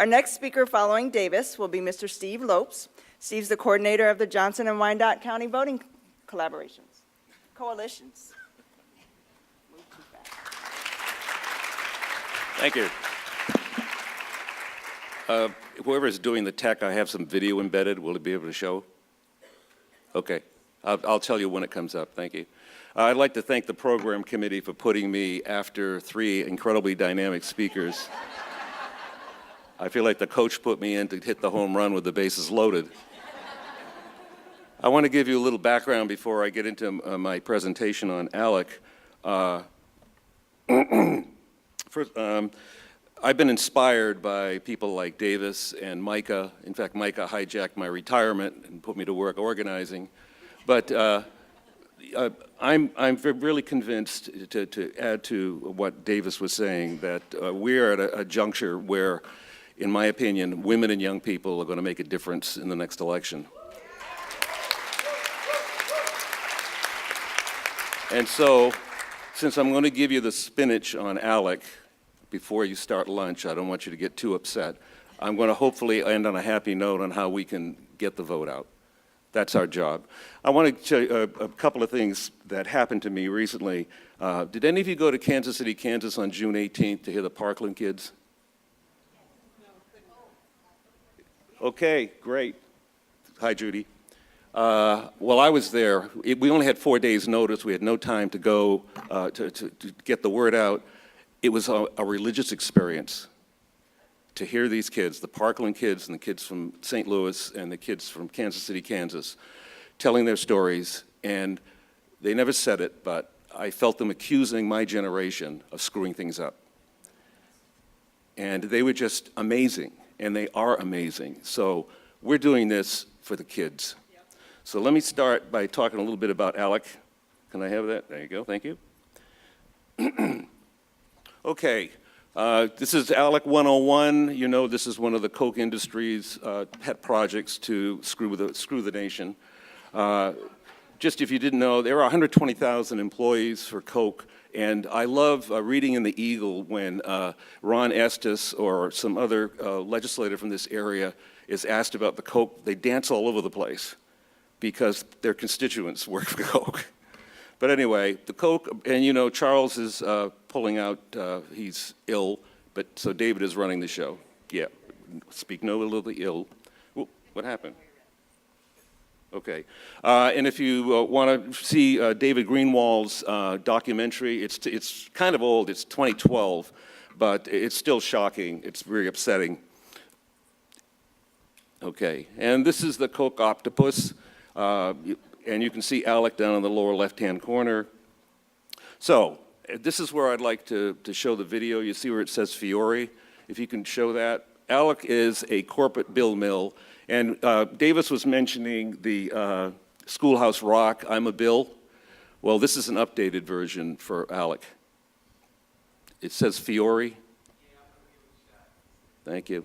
Our next speaker following Davis will be Mr. Steve Lopes. Steve's the coordinator of the Johnson and Wyandotte County voting coalitions. Thank you. Whoever is doing the tech, I have some video embedded. Will it be able to show? Okay. I'll tell you when it comes up. Thank you. I'd like to thank the program committee for putting me after 3 incredibly dynamic speakers. I feel like the coach put me in to hit the home run with the bases loaded. I want to give you a little background before I get into my presentation on ALEC. First, I've been inspired by people like Davis and Micah. In fact, Micah hijacked my retirement and put me to work organizing. But I'm really convinced, to add to what Davis was saying, that we're at a juncture where, in my opinion, women and young people are going to make a difference in the next election. And so, since I'm going to give you the spinach on ALEC before you start lunch, I don't want you to get too upset. I'm going to hopefully end on a happy note on how we can get the vote out. That's our job. I want to show you a couple of things that happened to me recently. Did any of you go to Kansas City, Kansas on June 18th to hear the Parkland kids? Okay, great. Hi, Judy. Well, I was there. We only had 4 days' notice. We had no time to go to get the word out. It was a religious experience to hear these kids, the Parkland kids and the kids from St. Louis and the kids from Kansas City, Kansas, telling their stories. And they never said it, but I felt them accusing my generation of screwing things up. And they were just amazing, and they are amazing. So we're doing this for the kids. So let me start by talking a little bit about ALEC. Can I have that? There you go, thank you. Okay, this is ALEC 101. You know this is one of the Coke industry's pet projects to screw the nation. Just if you didn't know, there are 120,000 employees for Coke, and I love reading in the Eagle when Ron Estes or some other legislator from this area is asked about the Coke. They dance all over the place because their constituents work for Coke. But anyway, the Coke, and you know, Charles is pulling out, he's ill, but so David is running the show. Yeah, speak no ill of the ill. Ooh, what happened? Okay, and if you want to see David Greenwald's documentary, it's kind of old, it's 2012, but it's still shocking, it's very upsetting. Okay, and this is the Coke octopus. And you can see ALEC down in the lower left-hand corner. So this is where I'd like to show the video. You see where it says Fiore? If you can show that. ALEC is a corporate bill mill. And Davis was mentioning the Schoolhouse Rock, I'm a Bill. Well, this is an updated version for ALEC. It says Fiore. Thank you.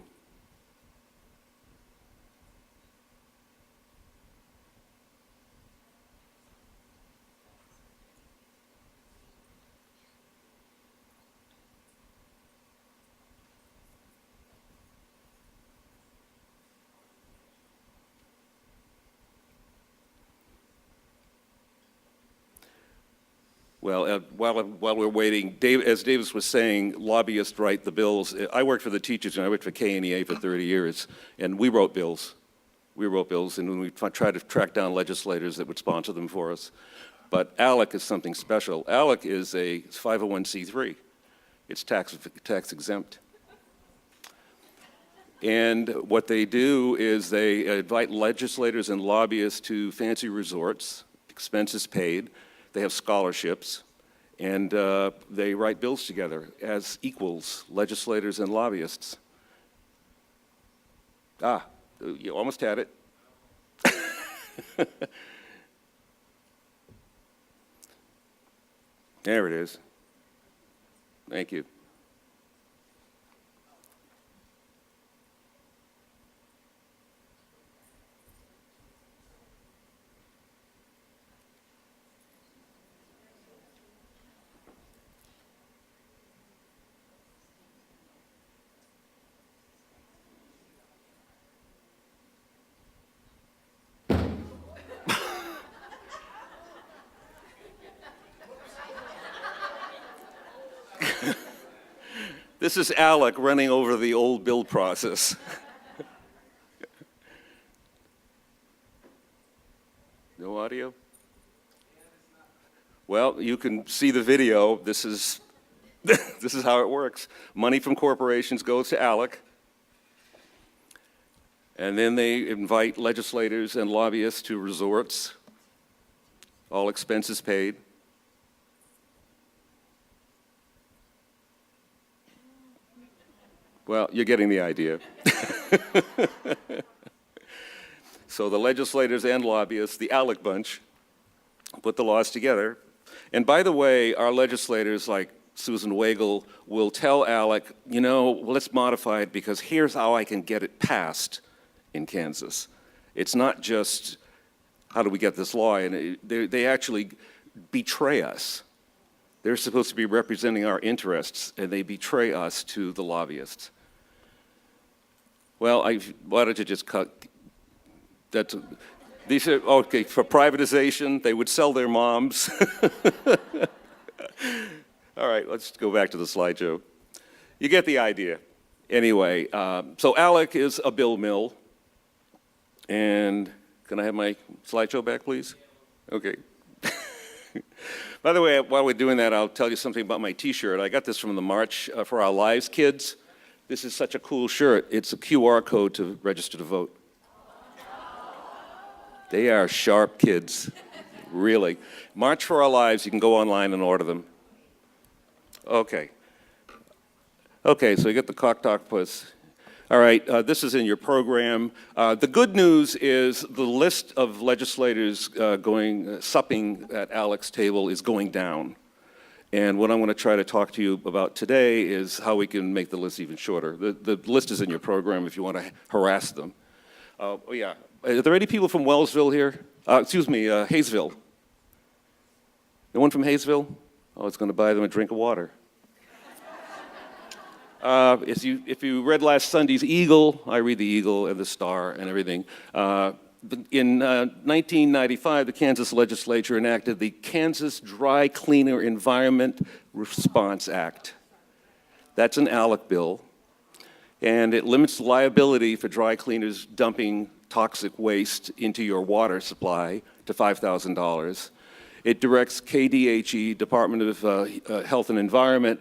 Well, while we're waiting, as Davis was saying, lobbyists write the bills. I worked for the teachers, and I worked for KNEA for 30 years, and we wrote bills. We wrote bills, and we tried to track down legislators that would sponsor them for us. But ALEC is something special. ALEC is a 501c3. It's tax exempt. And what they do is they invite legislators and lobbyists to fancy resorts, expenses paid. They have scholarships, and they write bills together as equals, legislators and lobbyists. Ah, you almost had it. There it is. Thank you. This is ALEC running over the old build process. No audio? Well, you can see the video. This is, this is how it works. Money from corporations goes to ALEC, and then they invite legislators and lobbyists to resorts, all expenses paid. Well, you're getting the idea. So the legislators and lobbyists, the ALEC bunch, put the laws together. And by the way, our legislators like Susan Wagle will tell ALEC, you know, well, let's modify it because here's how I can get it passed in Kansas. It's not just how do we get this law, and they actually betray us. They're supposed to be representing our interests, and they betray us to the lobbyists. Well, why don't you just cut? These are, okay, for privatization, they would sell their moms. All right, let's go back to the slideshow. You get the idea. Anyway, so ALEC is a bill mill. And can I have my slideshow back, please? Okay. By the way, while we're doing that, I'll tell you something about my T-shirt. I got this from the March for Our Lives kids. This is such a cool shirt. It's a QR code to register to vote. They are sharp kids, really. March for Our Lives, you can go online and order them. Okay. Okay, so you get the cock talk puss. All right, this is in your program. The good news is the list of legislators supping at ALEC's table is going down. And what I'm going to try to talk to you about today is how we can make the list even shorter. The list is in your program if you want to harass them. Oh yeah, are there any people from Wellsville here? Excuse me, Hayesville. No one from Hayesville? Oh, it's going to buy them a drink of water. If you read last Sunday's Eagle, I read the Eagle and the Star and everything. In 1995, the Kansas legislature enacted the Kansas Dry Cleaner Environment Response Act. That's an ALEC bill, and it limits liability for dry cleaners dumping toxic waste into your water supply to $5,000. It directs KDHE, Department of Health and Environment,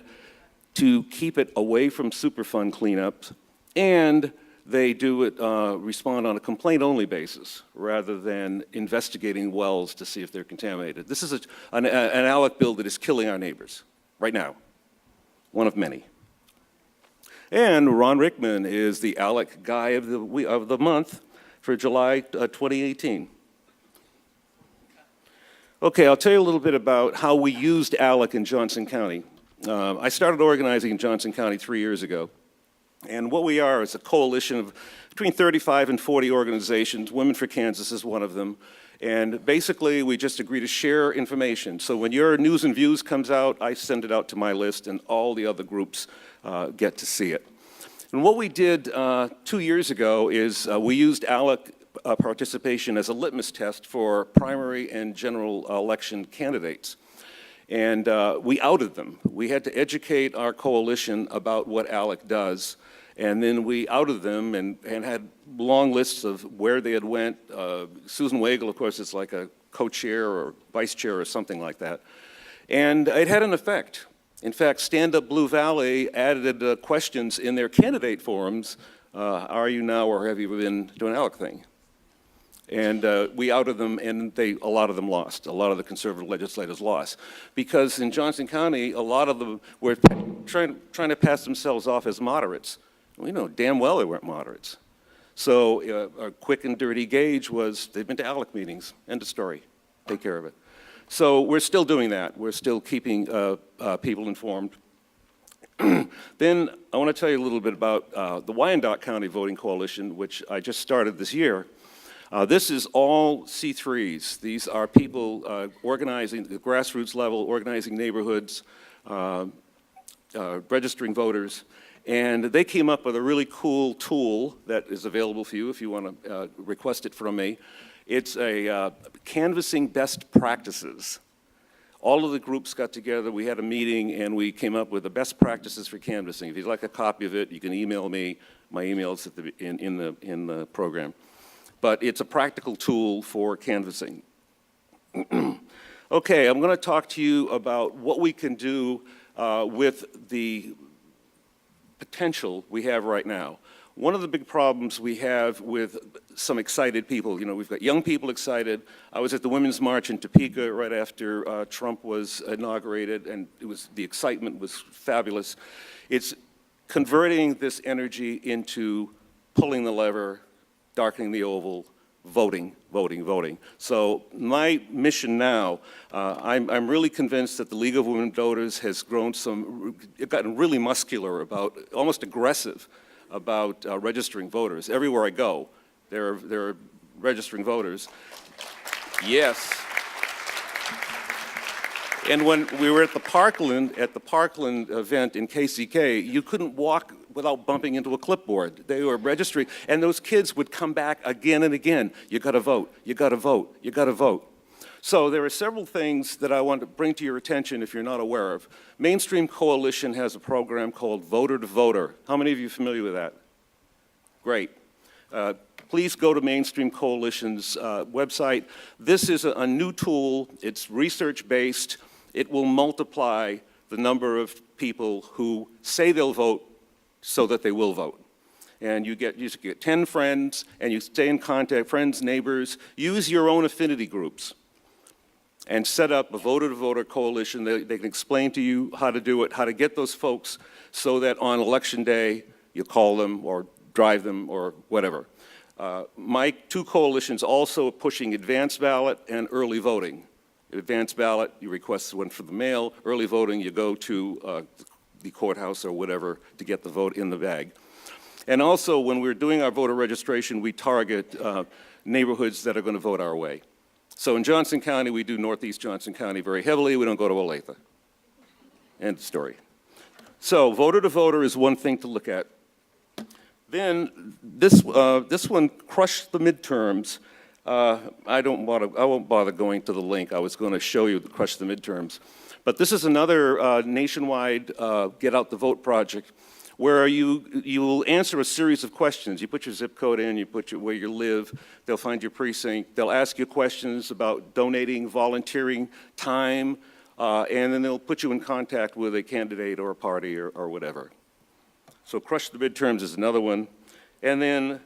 to keep it away from Superfund cleanups, and they respond on a complaint-only basis rather than investigating wells to see if they're contaminated. This is an ALEC bill that is killing our neighbors right now, one of many. And Ron Rickman is the ALEC guy of the month for July 2018. Okay, I'll tell you a little bit about how we used ALEC in Johnson County. I started organizing in Johnson County 3 years ago. And what we are is a coalition of between 35 and 40 organizations. Women for Kansas is one of them. And basically, we just agree to share information. So when your news and views comes out, I send it out to my list, and all the other groups get to see it. And what we did 2 years ago is we used ALEC participation as a litmus test for primary and general election candidates. And we outed them. We had to educate our coalition about what ALEC does, and then we outed them and had long lists of where they had went. Susan Wagle, of course, is like a co-chair or vice chair or something like that. And it had an effect. In fact, Stand Up Blue Valley added questions in their candidate forums, are you now or have you been doing ALEC thing? And we outed them, and a lot of them lost. A lot of the conservative legislators lost. Because in Johnson County, a lot of them were trying to pass themselves off as moderates. We know damn well they weren't moderates. So a quick and dirty gauge was, they've been to ALEC meetings, end of story, take care of it. So we're still doing that. We're still keeping people informed. Then I want to tell you a little bit about the Wyandotte County Voting Coalition, which I just started this year. This is all C3s. These are people organizing at the grassroots level, organizing neighborhoods, registering voters. And they came up with a really cool tool that is available for you if you want to request it from me. It's a canvassing best practices. all of the groups got together, we had a meeting, and we came up with the best practices for canvassing. If you'd like a copy of it, you can email me. My email's in the program. But it's a practical tool for canvassing. Okay, I'm going to talk to you about what we can do with the potential we have right now. One of the big problems we have with some excited people, we've got young people excited. I was at the Women's March in Topeka right after Trump was inaugurated, and the excitement was fabulous. It's converting this energy into pulling the lever, darkening the oval, voting, voting, voting. So my mission now, I'm really convinced that the League of Women Voters has gotten really muscular about, almost aggressive about registering voters. Everywhere I go, there are registering voters. Yes. And when we were at the Parkland event in KCK, you couldn't walk without bumping into a clipboard. They were registering, and those kids would come back again and again. You gotta vote, you gotta vote, you gotta vote. So there are several things that I want to bring to your attention if you're not aware of. Mainstream Coalition has a program called Voter to Voter. How many of you are familiar with that? Great. Please go to Mainstream Coalition's website. This is a new tool. It's research-based. It will multiply the number of people who say they'll vote so that they will vote. And you get 10 friends, and you stay in contact, friends, neighbors. Use your own affinity groups and set up a voter-to-voter coalition. They can explain to you how to do it, how to get those folks so that on election day, you call them or drive them or whatever. My two coalitions also are pushing advance ballot and early voting. Advance ballot, you request one for the mail. Early voting, you go to the courthouse or whatever to get the vote in the bag. And also, when we're doing our voter registration, we target neighborhoods that are going to vote our way. So in Johnson County, we do Northeast Johnson County very heavily. We don't go to Olathe. End of story. So voter to voter is one thing to look at. Then this one, Crush the Midterms. I won't bother going to the link. I was going to show you the Crush the Midterms. But this is another nationwide Get Out the Vote project where you will answer a series of questions. You put your zip code in, you put where you live, they'll find your precinct, they'll ask you questions about donating, volunteering, time, and then they'll put you in contact with a candidate or a party or whatever. So Crush the Midterms is another one. And then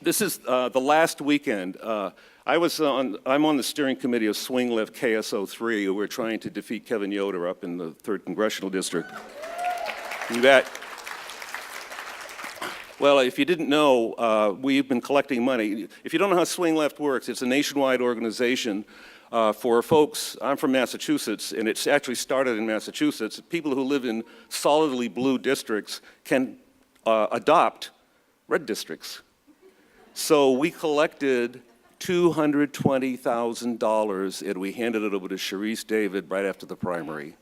this is the last weekend. I'm on the steering committee of Swing Left KSO3, we're trying to defeat Kevin Yoder up in the 3rd Congressional District. You bet. Well, if you didn't know, we've been collecting money. If you don't know how Swing Left works, it's a nationwide organization for folks. I'm from Massachusetts, and it's actually started in Massachusetts. People who live in solidly blue districts can adopt red districts. So we collected $220,000, and we handed it over to Sharice David right after the primary.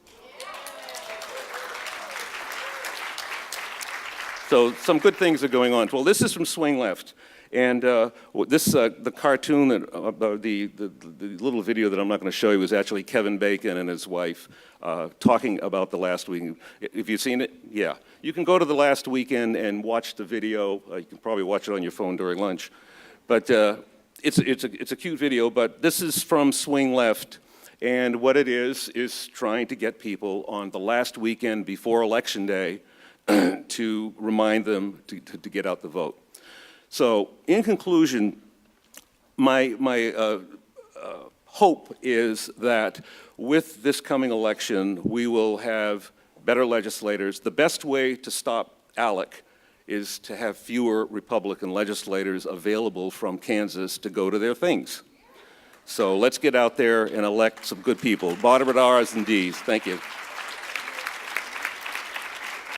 So some good things are going on. Well, this is from Swing Left. And the cartoon, the little video that I'm not going to show you is actually Kevin Bacon and his wife talking about the last weekend. Have you seen it? Yeah. You can go to the last weekend and watch the video. You can probably watch it on your phone during lunch. But it's a cute video, but this is from Swing Left. And what it is trying to get people on the last weekend before Election Day to remind them to get out the vote. So, in conclusion, my hope is that with this coming election, we will have better legislators. The best way to stop ALEC is to have fewer Republican legislators available from Kansas to go to their things. So let's get out there and elect some good people, moderate R's and D's. Thank you.